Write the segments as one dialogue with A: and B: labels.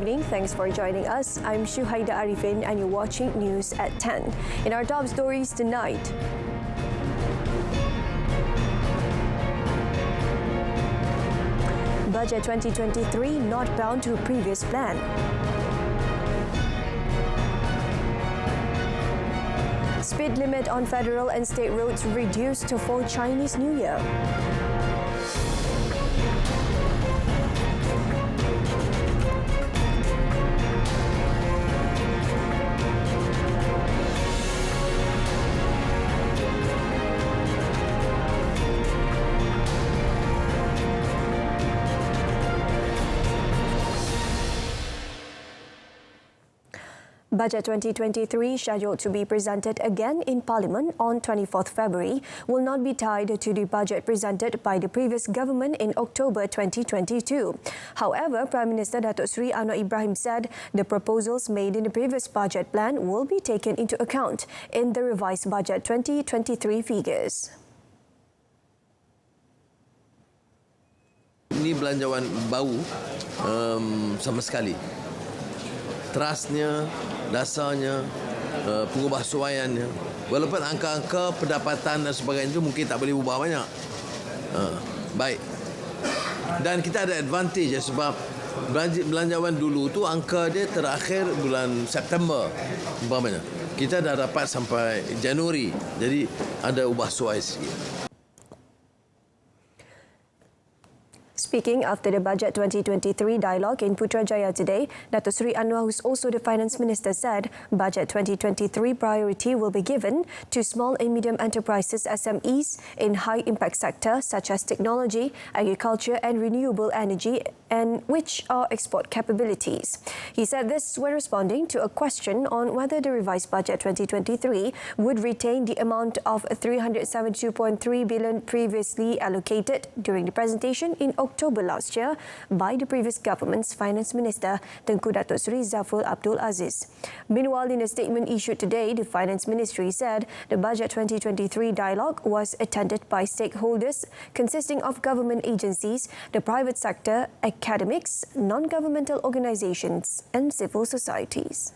A: evening. Thanks for joining us. I'm Shuhaida Arifin and you're watching News at 10. In our top stories tonight, Budget 2023 not bound to a previous plan. Speed limit on federal and state roads reduced for Chinese New Year. Budget 2023, scheduled to be presented again in Parliament on 24th February, will not be tied to the budget presented by the previous government in October 2022. However, Prime Minister Datuk Seri Anwar Ibrahim said the proposals made in the previous budget plan will be taken into account in the revised budget 2023 figures.
B: Ini belanjawan baru sama sekali. Trustnya, dasarnya, pengubahsuaiannya. Walaupun angka-angka pendapatan dan sebagainya itu mungkin tak boleh ubah banyak. Baik. Dan kita ada advantage ya, sebab belanjawan dulu tu angka dia terakhir bulan September. Umpamanya. Kita dah dapat sampai Januari. Jadi ada ubah suai sikit.
A: Speaking after the Budget 2023 dialogue in Putrajaya today, Datuk Seri Anwar, who's also the Finance Minister, said Budget 2023 priority will be given to small and medium enterprises SMEs in high-impact sectors such as technology, agriculture and renewable energy, and which are export capabilities. He said this when responding to a question on whether the revised Budget 2023 would retain the amount of 372.3 billion previously allocated during the presentation in October last year by the previous government's Finance Minister, Tengku Datuk Seri Zafrul Abdul Aziz. Meanwhile, in a statement issued today, the Finance Ministry said the Budget 2023 dialogue was attended by stakeholders consisting of government agencies, the private sector, academics, non-governmental organisations and civil societies.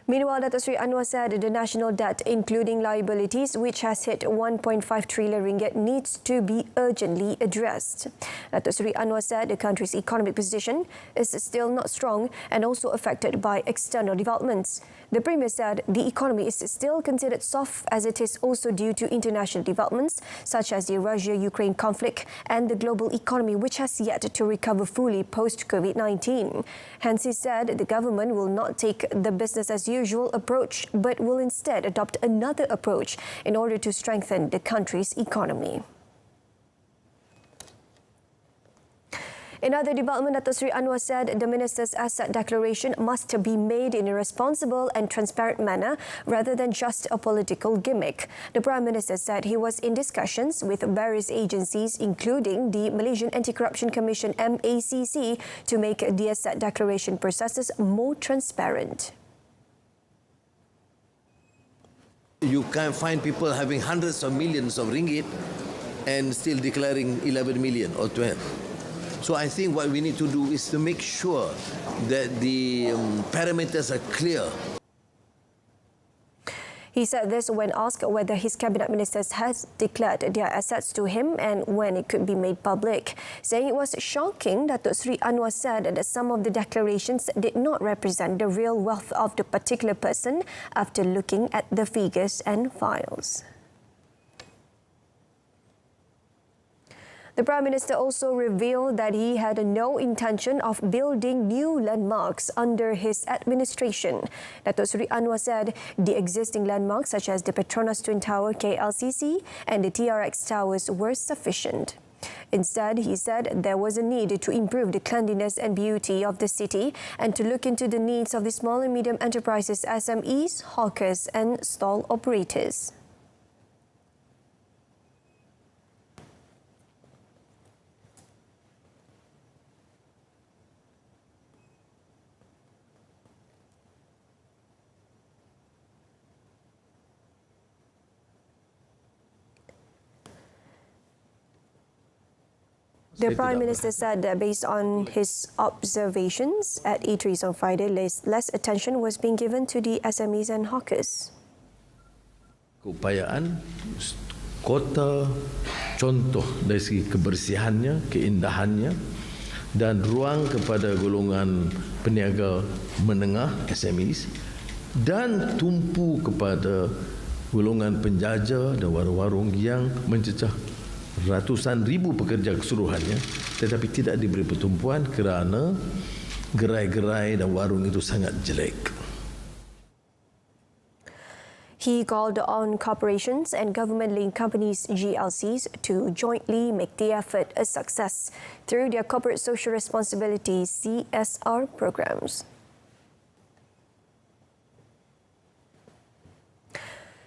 A: Meanwhile, Datuk Seri Anwar said the national debt, including liabilities, which has hit 1.5 trillion ringgit, needs to be urgently addressed. Datuk Seri Anwar said the country's economic position is still not strong and also affected by external developments. The Premier said the economy is still considered soft as it is also due to international developments such as the Russia-Ukraine conflict and the global economy, which has yet to recover fully post-COVID-19. Hence, he said the government will not take the business as usual approach but will instead adopt another approach in order to strengthen the country's economy. In other development, Datuk Seri Anwar said the Minister's asset declaration must be made in a responsible and transparent manner rather than just a political gimmick. The Prime Minister said he was in discussions with various agencies, including the Malaysian Anti-Corruption Commission MACC, to make the asset declaration processes more transparent.
B: You can find people having hundreds of millions of ringgit and still declaring 11 million or 12. So I think what we need to do is to make sure that the parameters are clear.
A: He said this when asked whether his cabinet ministers has declared their assets to him and when it could be made public. Saying it was shocking, Datuk Seri Anwar said that some of the declarations did not represent the real wealth of the particular person after looking at the figures and files. The Prime Minister also revealed that he had no intention of building new landmarks under his administration. Datuk Seri Anwar said the existing landmarks such as the Petronas Twin Tower KLCC and the TRX Towers were sufficient. Instead, he said there was a need to improve the cleanliness and beauty of the city and to look into the needs of the small and medium enterprises, SMEs, hawkers and stall operators. The
B: Saya
A: Prime
B: tidak
A: Minister said that based on his observations at eateries on Friday, less attention was being given to the SMEs and hawkers.
B: Keupayaan kota contoh dari segi kebersihannya, keindahannya dan ruang kepada golongan peniaga menengah SMEs dan tumpu kepada golongan penjaja dan warung-warung yang mencecah ratusan ribu pekerja keseluruhannya tetapi tidak diberi pertumpuan kerana gerai-gerai dan warung itu sangat jelek.
A: He called on corporations and government-linked companies GLCs to jointly make the effort a success through their corporate social responsibility CSR programs.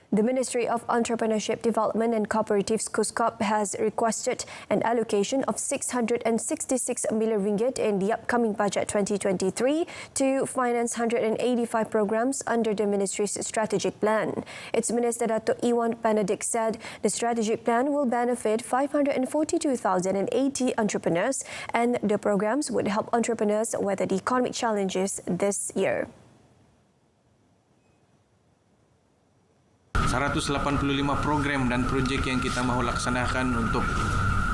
A: The Ministry of Entrepreneurship Development and Cooperatives KUSKOP has requested an allocation of 666 million ringgit in the upcoming budget 2023 to finance 185 programs under the ministry's strategic plan. Its Minister Datuk Iwan Benedict said the strategic plan will benefit 542,080 entrepreneurs and the programs would help entrepreneurs weather the economic challenges this year.
C: 185 program dan projek yang kita mahu laksanakan untuk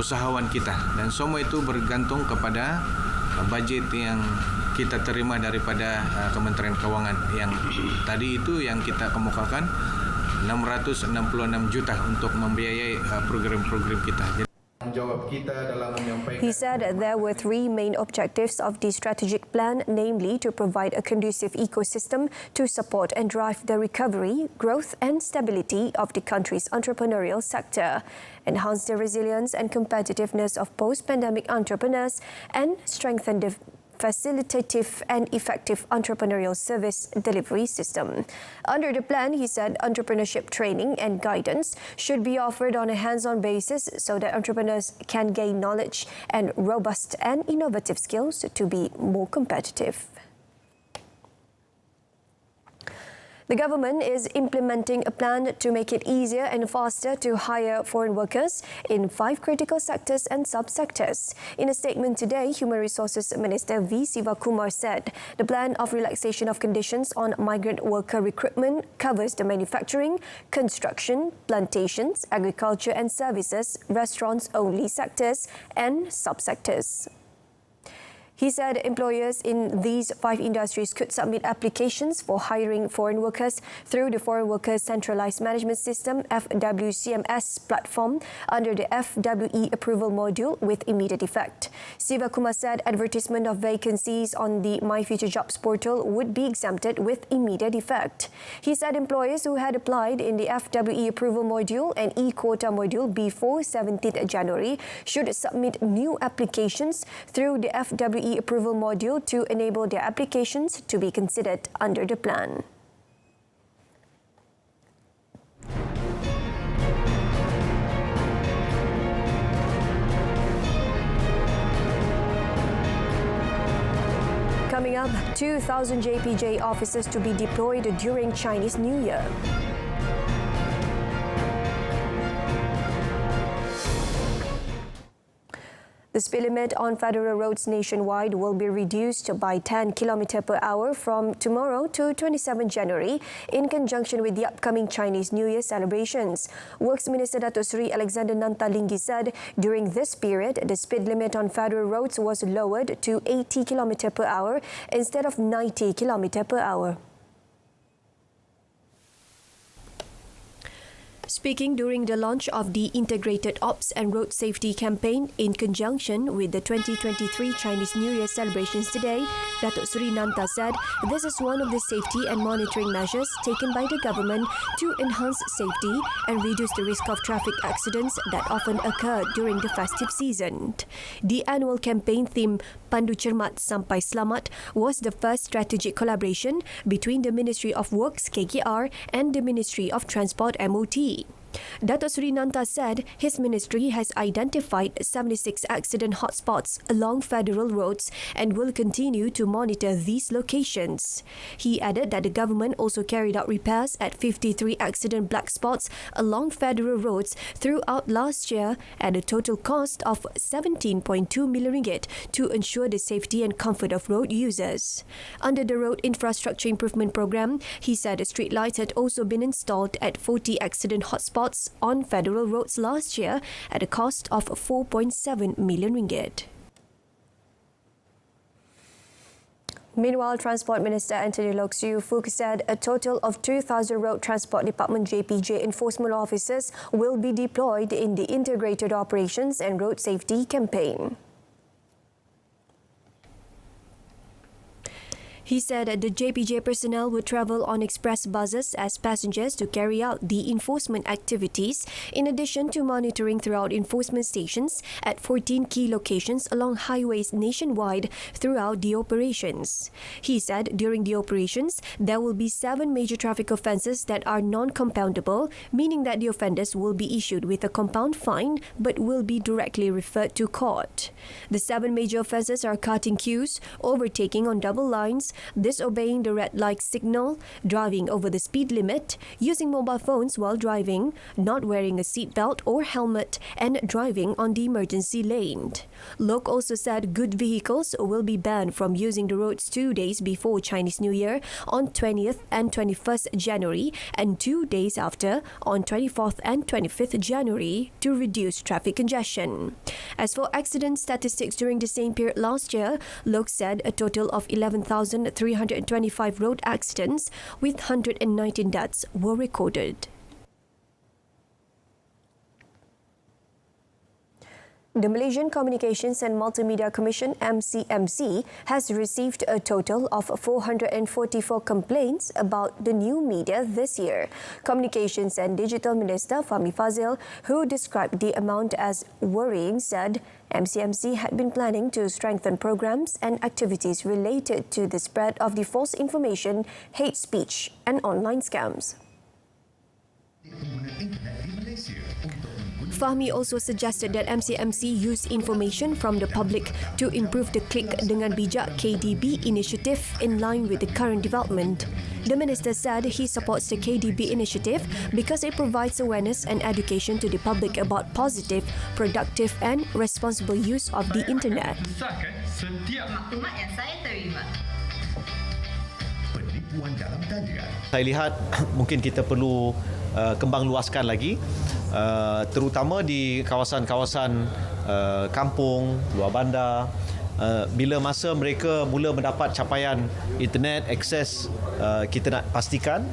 C: usahawan kita dan semua itu bergantung kepada bajet yang kita terima daripada Kementerian Kewangan yang tadi itu yang kita kemukakan 666 juta untuk membiayai program-program kita.
A: He said there were three main objectives of the strategic plan, namely to provide a conducive ecosystem to support and drive the recovery, growth and stability of the country's entrepreneurial sector, enhance the resilience and competitiveness of post-pandemic entrepreneurs, and strengthen the facilitative and effective entrepreneurial service delivery system. Under the plan, he said entrepreneurship training and guidance should be offered on a hands-on basis so that entrepreneurs can gain knowledge and robust and innovative skills to be more competitive. The government is implementing a plan to make it easier and faster to hire foreign workers in 5 critical sectors and sub-sectors. In a statement today, Human Resources Minister V. Sivakumar said the plan of relaxation of conditions on migrant worker recruitment covers the manufacturing, construction, plantations, agriculture and services, restaurants-only sectors and sub-sectors. He said employers in these 5 industries could submit applications for hiring foreign workers through the Foreign Workers Centralised Management System FWCMS platform under the FWE approval module with immediate effect. Sivakumar said advertisement of vacancies on the My Future Jobs portal would be exempted with immediate effect. He said employers who had applied in the FWE approval module and e-quota module before 17th January should submit new applications through the FWE approval module to enable their applications to be considered under the plan. Coming up, 2,000 JPJ officers to be deployed during Chinese New Year. The speed limit on federal roads nationwide will be reduced by 10 km per hour from tomorrow to 27 January in conjunction with the upcoming Chinese New Year celebrations. Works Minister Datuk Seri Alexander Nantalinggi said during this period, the speed limit on federal roads was lowered to 80 km per hour instead of 90 km per hour. Speaking during the launch of the Integrated Ops and Road Safety Campaign in conjunction with the 2023 Chinese New Year celebrations today, Datuk Seri Nanta said this is one of the safety and monitoring measures taken by the government to enhance safety and reduce the risk of traffic accidents that often occur during the festive season. The annual campaign theme Pandu Cermat Sampai Selamat was the first strategic collaboration between the Ministry of Works KKR and the Ministry of Transport MOT. Dato' Sri Nanta said his ministry has identified 76 accident hotspots along federal roads and will continue to monitor these locations. He added that the government also carried out repairs at 53 accident black spots along federal roads throughout last year at a total cost of 17.2 million ringgit to ensure the safety and comfort of road users. Under the Road Infrastructure Improvement Program, he said street lights had also been installed at 40 accident hotspots on federal roads last year at a cost of 4.7 million ringgit. Meanwhile, Transport Minister Anthony Loke Siu Fook said a total of 2,000 Road Transport Department JPJ enforcement officers will be deployed in the Integrated Operations and Road Safety campaign. He said that the JPJ personnel would travel on express buses as passengers to carry out the enforcement activities, in addition to monitoring throughout enforcement stations at 14 key locations along highways nationwide throughout the operations. He said during the operations, there will be 7 major traffic offences that are non-compoundable, meaning that the offenders will be issued with a compound fine but will be directly referred to court. The 7 major offences are cutting queues, overtaking on double lines, disobeying the red light signal, driving over the speed limit, using mobile phones while driving, not wearing a seatbelt or helmet, and driving on the emergency lane. Lok also said good vehicles will be banned from using the roads 2 days before Chinese New Year on 20th and 21st January and 2 days after on 24th and 25th January to reduce traffic congestion. As for accident statistics during the same period last year, Lok said a total of 11,325 road accidents with 119 deaths were recorded. The Malaysian Communications and Multimedia Commission MCMC has received a total of 444 complaints about the new media this year. Communications and Digital Minister Fahmi Fazil, who described the amount as worrying, said MCMC had been planning to strengthen programs and activities related to the spread of the false information, hate speech and online scams. Fahmi also suggested that MCMC use information from the public to improve the Klik Dengan Bijak KDB initiative in line with the current development. The minister said he supports the KDB initiative because it provides awareness and education to the public about positive, productive and responsible use of the internet.
D: Setiap maklumat yang saya terima.
E: Saya lihat mungkin kita perlu kembang luaskan lagi, terutama di kawasan-kawasan kampung, luar bandar. Bila masa mereka mula mendapat capaian internet akses, kita nak pastikan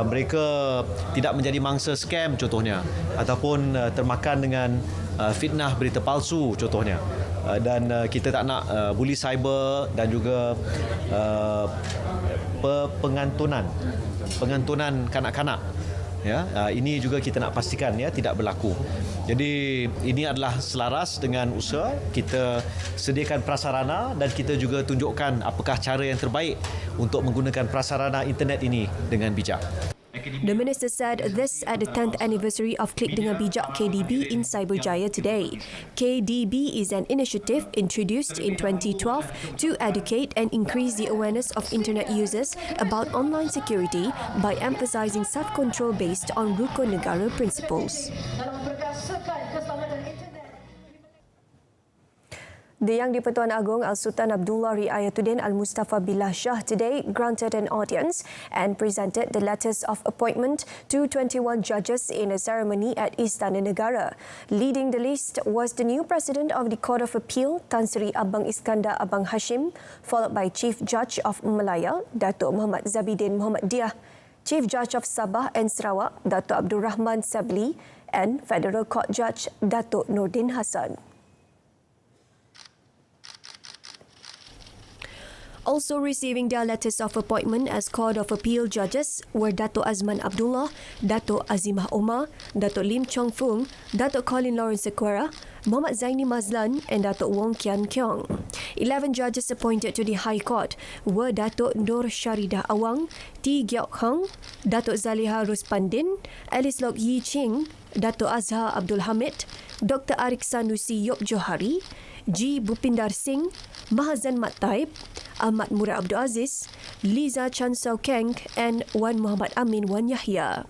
E: mereka tidak menjadi mangsa scam contohnya, ataupun termakan dengan fitnah berita palsu contohnya. Dan kita tak nak bully cyber dan juga pengantunan kanak-kanak. Ya, ini juga kita nak pastikan ya tidak berlaku. Jadi ini adalah selaras dengan usaha kita sediakan prasarana dan kita juga tunjukkan apakah cara yang terbaik untuk menggunakan prasarana internet ini dengan bijak.
A: The minister said this at the 10th anniversary of Klik Dengan Bijak KDB in Cyberjaya today. KDB is an initiative introduced in 2012 to educate and increase the awareness of internet users about online security by emphasizing self-control based on Rukun Negara principles. The Yang di-Pertuan Agong Al-Sultan Abdullah Riayatuddin Al-Mustafa Billah Shah today granted an audience and presented the letters of appointment to 21 judges in a ceremony at Istana Negara. Leading the list was the new President of the Court of Appeal, Tan Sri Abang Iskandar Abang Hashim, followed by Chief Judge of Malaya, Datuk Muhammad Zabidin Muhammad Diah, Chief Judge of Sabah and Sarawak, Datuk Abdul Rahman Sabli, and Federal Court Judge, Datuk Nordin Hassan. Also receiving their letters of appointment as Court of Appeal judges were Dato' Azman Abdullah, Dato' Azimah Omar, Dato' Lim Chong Fung, Dato' Colin Lawrence Sequeira, Muhammad Zaini Mazlan and Datuk Wong Kian Keong. 11 judges appointed to the High Court were Datuk Nur Syaridah Awang, T. Giok Hong, Datuk Zaliha Ruspandin, Alice Lok Yi Ching, Datuk Azhar Abdul Hamid, Dr. Arik Sanusi Yop Johari, G. Bupindar Singh, Mahazan Mat Taib, Ahmad Murad Abdul Aziz, Liza Chan Sao Keng and Wan Muhammad Amin Wan Yahya.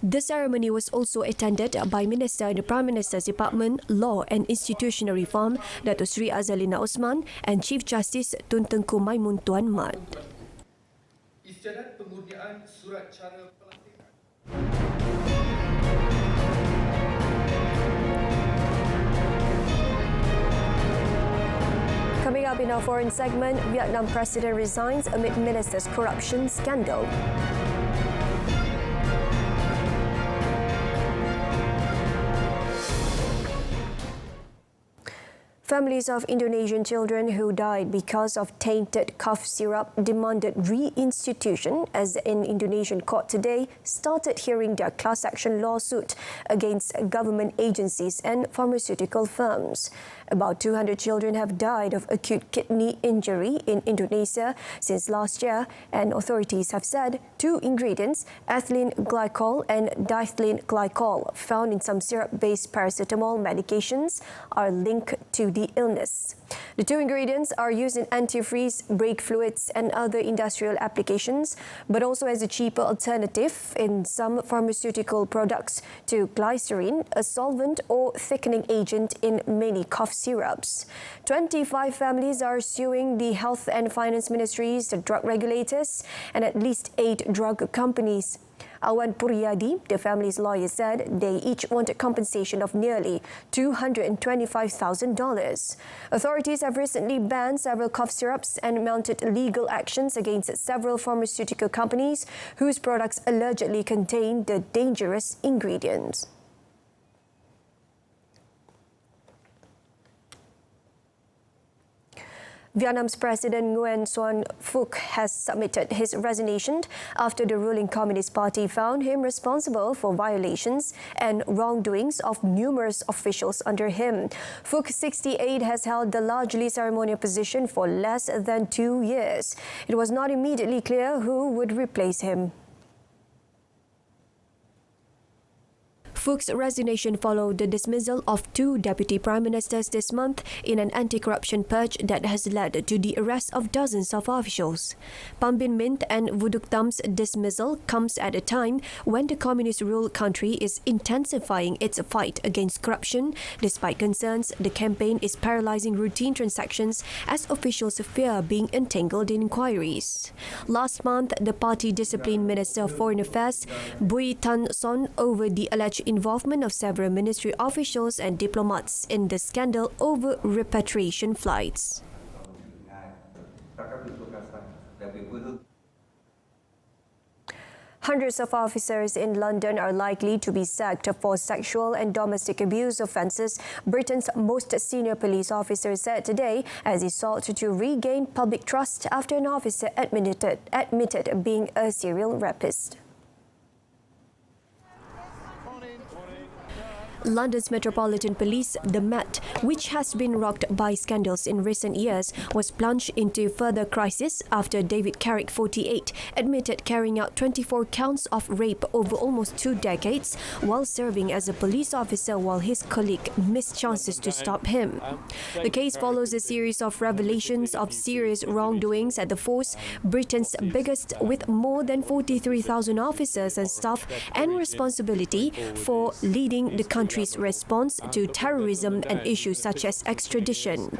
A: The ceremony was also attended by Minister in the Prime Minister's Department, Law and Institutional Reform, Datuk Sri Azalina Osman and Chief Justice Tun Tengku Maimun Tuan Mat.
F: Istiadat pengurniaan surat cara pelantikan.
A: Coming up in our foreign segment, Vietnam President resigns amid minister's corruption scandal. Families of Indonesian children who died because of tainted cough syrup demanded reinstitution as an Indonesian court today started hearing their class action lawsuit against government agencies and pharmaceutical firms. About 200 children have died of acute kidney injury in Indonesia since last year, and authorities have said 2 ingredients, ethylene glycol and diethylene glycol, found in some syrup-based paracetamol medications, are linked to the illness. The 2 ingredients are used in antifreeze, brake fluids and other industrial applications, but also as a cheaper alternative in some pharmaceutical products to glycerin, a solvent or thickening agent in many cough syrups. 25 families are suing the Health and Finance Ministries, the drug regulators, and at least 8 drug companies. Awan Puryadi, the family's lawyer, said they each wanted compensation of nearly $225,000. Authorities have recently banned several cough syrups and mounted legal actions against several pharmaceutical companies whose products allegedly contain the dangerous ingredients. Vietnam's President Nguyen Xuan Phuc has submitted his resignation after the ruling Communist Party found him responsible for violations and wrongdoings of numerous officials under him. Phuc, 68, has held the largely ceremonial position for less than 2 years. It was not immediately clear who would replace him. Phuk's resignation followed the dismissal of 2 deputy prime ministers this month in an anti-corruption purge that has led to the arrest of dozens of officials. Pham Binh Minh and Vu Duc Tham's dismissal comes at a time when the communist-ruled country is intensifying its fight against corruption, despite concerns the campaign is paralysing routine transactions as officials fear being entangled in inquiries. Last month, the party disciplined Minister of Foreign Affairs Bui Tan Son over the alleged involvement of several ministry officials and diplomats in the scandal over repatriation flights. Hundreds of officers in London are likely to be sacked for sexual and domestic abuse offences, Britain's most senior police officer said today, as he sought to regain public trust after an officer admitted being a serial rapist. London's Metropolitan Police, the Met, which has been rocked by scandals in recent years, was plunged into further crisis after David Carrick, 48, admitted carrying out 24 counts of rape over almost 2 decades while serving as a police officer while his colleague missed chances to stop him. The case follows a series of revelations of serious wrongdoings at the force, Britain's biggest, with more than 43,000 officers and staff, and responsibility for leading the country's response to terrorism and issues such as extradition.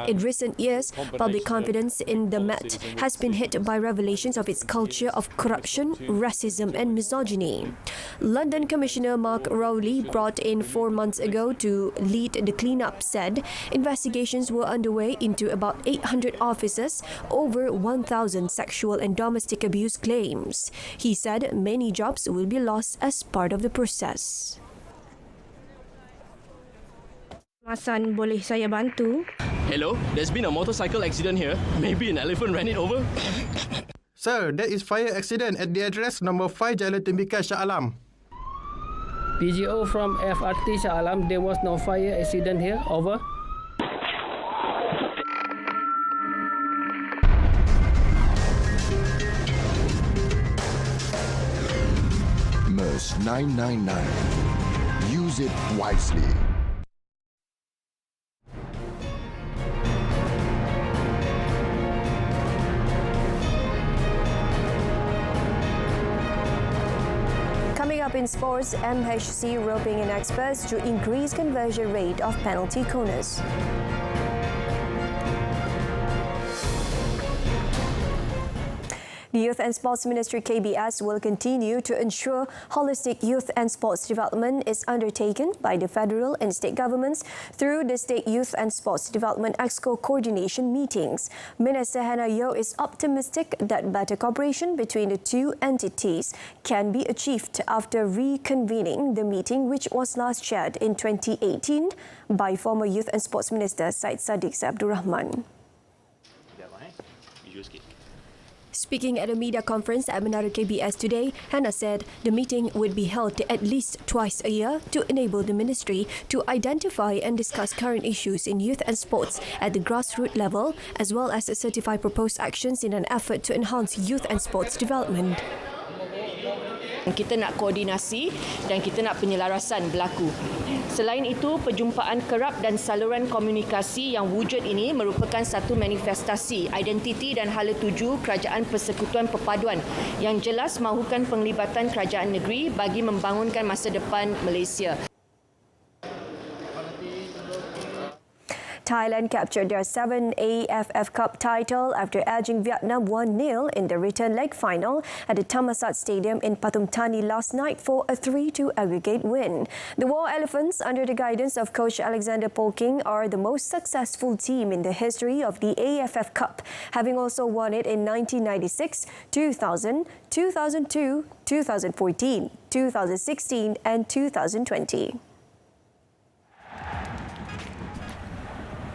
A: In recent years, public confidence in the Met has been hit by revelations of its culture of corruption, racism and misogyny. London Commissioner Mark Rowley, brought in 4 months ago to lead the clean-up, said investigations were underway into about 800 officers, over 1,000 sexual and domestic abuse claims. He said many jobs will be lost as part of the process.
G: Masan, boleh saya bantu?
H: Hello, there's been a motorcycle accident here. Maybe an elephant ran it over.
F: Sir, there is fire accident at the address number 5 Jalan Tembikar Shah Alam.
I: PGO from FRT Shah Alam, there was no fire accident here. Over.
J: MERS 999. Use it wisely.
A: Coming up in sports, MHC roping in experts to increase conversion rate of penalty corners. The Youth and Sports Ministry KBS will continue to ensure holistic youth and sports development is undertaken by the federal and state governments through the State Youth and Sports Development Exco coordination meetings. Minister Hannah Yeoh is optimistic that better cooperation between the two entities can be achieved after reconvening the meeting, which was last chaired in 2018 by former Youth and Sports Minister Syed Saddiq Abdul Rahman. Speaking at a media conference at Menara KBS today, Hannah said the meeting would be held at least twice a year to enable the ministry to identify and discuss current issues in youth and sports at the grassroots level, as well as certify proposed actions in an effort to enhance youth and sports development.
K: Kita nak koordinasi dan kita nak penyelarasan berlaku. Selain itu, perjumpaan kerap dan saluran komunikasi yang wujud ini merupakan satu manifestasi identiti dan hala tuju Kerajaan Persekutuan Perpaduan yang jelas mahukan penglibatan kerajaan negeri bagi membangunkan masa depan Malaysia.
A: Thailand captured their 7th AFF Cup title after edging Vietnam 1-0 in the return leg final at the Thammasat Stadium in Pathum Thani last night for a 3-2 aggregate win. The War Elephants, under the guidance of coach Alexander Polking, are the most successful team in the history of the AFF Cup, having also won it in 1996, 2000, 2002, 2014, 2016 and 2020.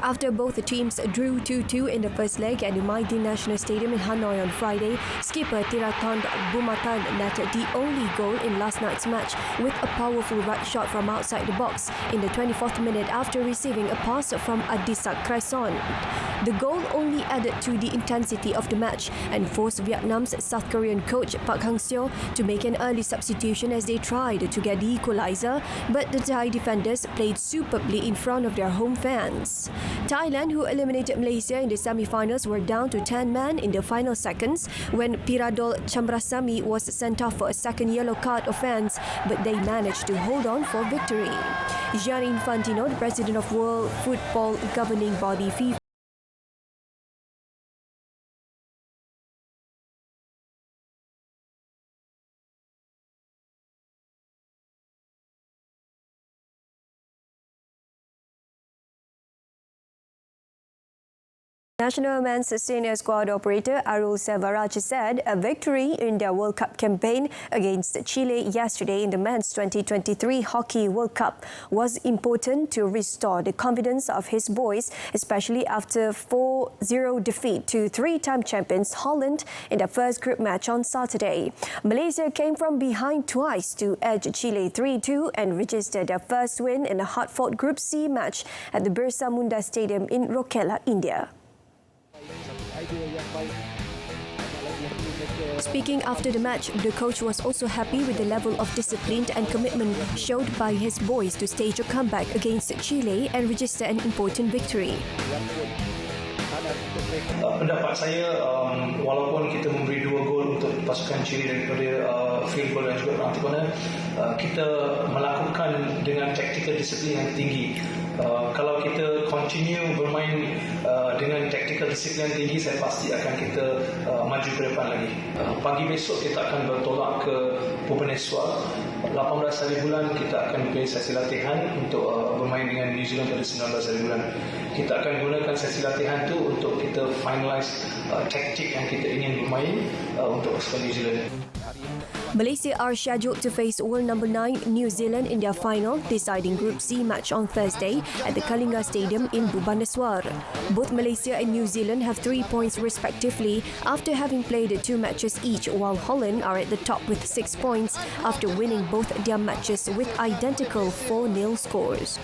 A: After both the teams drew 2-2 in the first leg at the Maidin National Stadium in Hanoi on Friday, skipper Tirathon Bumatan netted the only goal in last night's match with a powerful right shot from outside the box in the 24th minute after receiving a pass from Adisak Krason. The goal only added to the intensity of the match and forced Vietnam's South Korean coach Park Hang-seo to make an early substitution as they tried to get the equaliser, but the Thai defenders played superbly in front of their home fans. Thailand, who eliminated Malaysia in the semi-finals, were down to 10 men in the final seconds when Piradol Chambrasamy was sent off for a second yellow card offence, but they managed to hold on for victory. Gianni Infantino, the president of World Football Governing Body FIFA, National Men's Senior Squad operator Arul Selvaraj said a victory in their World Cup campaign against Chile yesterday in the Men's 2023 Hockey World Cup was important to restore the confidence of his boys, especially after 4-0 defeat to three-time champions Holland in their first group match on Saturday. Malaysia came from behind twice to edge Chile 3-2 and registered their first win in a hard-fought Group C match at the Birsa Stadium in Rockela, India. Speaking after the match, the coach was also happy with the level of discipline and commitment showed by his boys to stage a comeback against Chile and register an important victory.
L: Pendapat saya, walaupun kita memberi 2 gol untuk pasukan Chile daripada field goal dan juga penalti corner, kita melakukan dengan tactical disiplin yang tinggi. Kalau kita continue bermain dengan tactical disiplin yang tinggi, saya pasti akan kita maju ke depan lagi. Pagi besok kita akan bertolak ke Peninsula. 18 hari bulan kita akan pergi sesi latihan untuk bermain dengan New Zealand pada 19 hari bulan. Kita akan gunakan sesi latihan tu untuk kita finalize taktik yang kita ingin bermain untuk pasukan New Zealand.
A: Malaysia are scheduled to face world number 9 New Zealand in their final deciding Group C match on Thursday at the Kalinga Stadium in Bhubaneswar. Both Malaysia and New Zealand have 3 points respectively after having played 2 matches each, while Holland are at the top with 6 points after winning both their matches with identical 4-0 scores.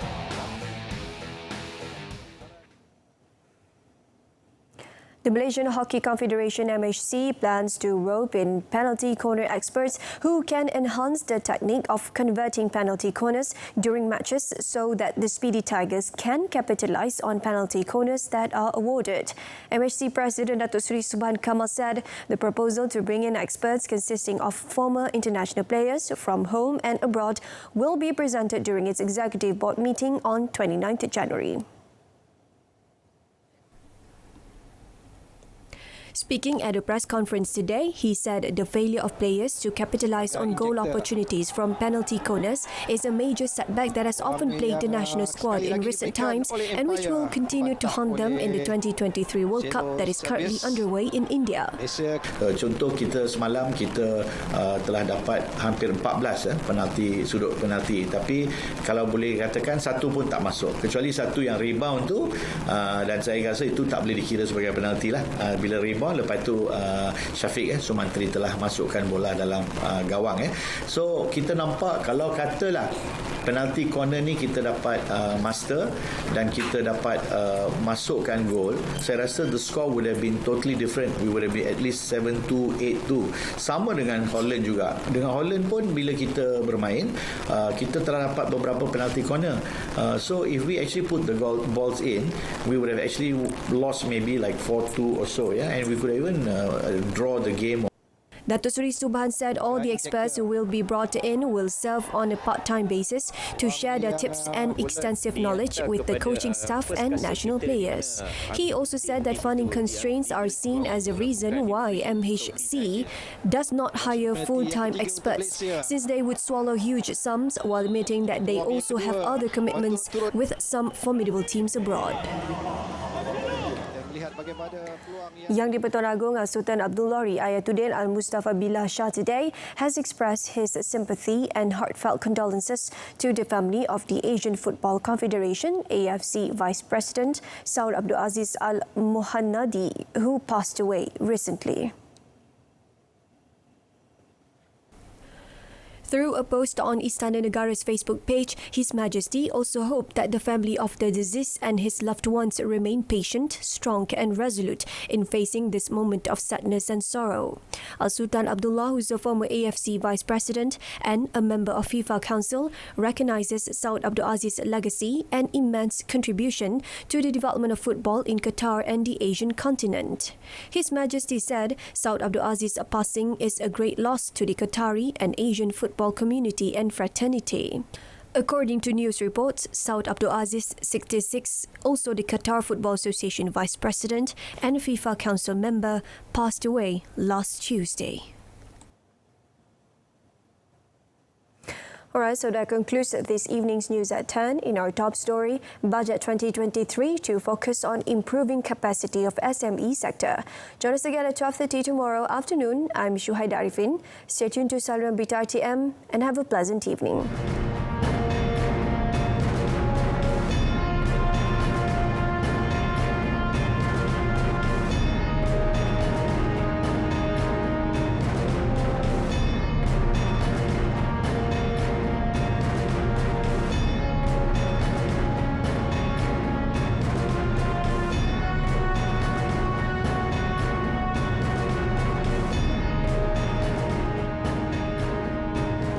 A: The Malaysian Hockey Confederation MHC plans to rope in penalty corner experts who can enhance the technique of converting penalty corners during matches so that the Speedy Tigers can capitalise on penalty corners that are awarded. MHC President Datuk Seri Subhan Kamal said the proposal to bring in experts consisting of former international players from home and abroad will be presented during its executive board meeting on 29th January. Speaking at a press conference today, he said the failure of players to capitalise on goal opportunities from penalty corners is a major setback that has often plagued the national squad in recent times and which will continue to haunt them in the 2023 World Cup that is currently underway in India.
M: Contoh kita semalam kita telah dapat hampir 14 penalti, sudut penalti, tapi kalau boleh katakan satu pun tak masuk, kecuali satu yang rebound tu, dan saya rasa itu tak boleh dikira sebagai penalti lah. Bila rebound, lepas tu Syafiq Sumantri telah masukkan bola dalam gawang. So kita nampak kalau katalah penalti corner ni kita dapat master dan kita dapat masukkan gol, saya rasa the score would have been totally different. We would have been at least 7-2, 8-2. Sama dengan Holland juga. Dengan Holland pun bila kita bermain, kita telah dapat beberapa penalti corner. So if we actually put the balls in, we would have actually lost maybe like 4-2 or so, and we could even draw the game.
A: Datuk Seri Subhan said all the experts who will be brought in will serve on a part-time basis to share their tips and extensive knowledge with the coaching staff and national players. He also said that funding constraints are seen as a reason why MHC does not hire full-time experts, since they would swallow huge sums, while admitting that they also have other commitments with some formidable teams abroad. Yang di-Pertuan Agong Sultan Abdul Lori Ayatuddin Al-Mustafa Billah Shah today has expressed his sympathy and heartfelt condolences to the family of the Asian Football Confederation AFC Vice President Saud Abdul Aziz Al-Muhannadi, who passed away recently. Through a post on Istana Negara's Facebook page, His Majesty also hoped that the family of the deceased and his loved ones remain patient, strong and resolute in facing this moment of sadness and sorrow. Al-Sultan Abdullah, who is a former AFC Vice President and a member of FIFA Council, recognises Saud Abdul Aziz's legacy and immense contribution to the development of football in Qatar and the Asian continent. His Majesty said Saud Abdul Aziz's passing is a great loss to the Qatari and Asian football community and fraternity. According to news reports, Saud Abdul Aziz, 66, also the Qatar Football Association Vice President and FIFA Council member, passed away last Tuesday. Alright, so that concludes this evening's news at 10. In our top story, Budget 2023 to focus on improving capacity of SME sector. Join us again at 12:30 tomorrow afternoon. I'm Shuhaida Arifin. Stay tuned to Saluran Berita RTM and have a pleasant evening.